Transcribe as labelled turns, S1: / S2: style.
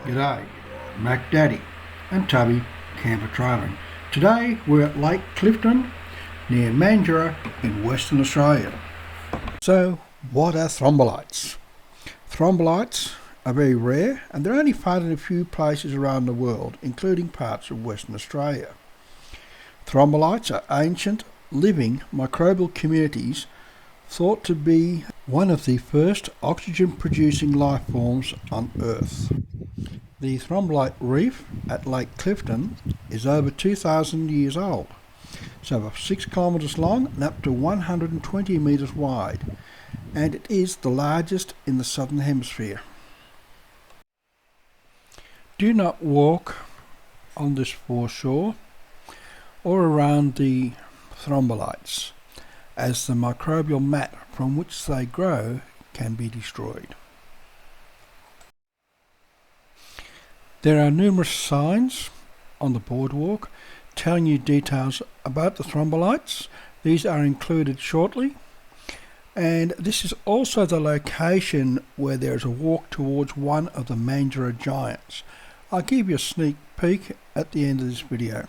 S1: G'day, Mcdaddy and Tubby camper trailing. Today we're at Lake Clifton near Mandurah in Western Australia. So what are thrombolites? Thrombolites are very rare and they're only found in a few places around the world, including parts of Western Australia. Thrombolites are ancient, living microbial communities thought to be one of the first oxygen-producing life forms on Earth. The Thrombolite reef at Lake Clifton is over 2,000 years old. It's over 6 kilometres long and up to 120 metres wide, and it is the largest in the southern hemisphere. Do not walk on this foreshore or around the thrombolites, as the microbial mat from which they grow can be destroyed. There are numerous signs on the boardwalk telling you details about the thrombolites. These are included shortly, and this is also the location where there is a walk towards one of the Mandurah giants. I'll give you a sneak peek at the end of this video.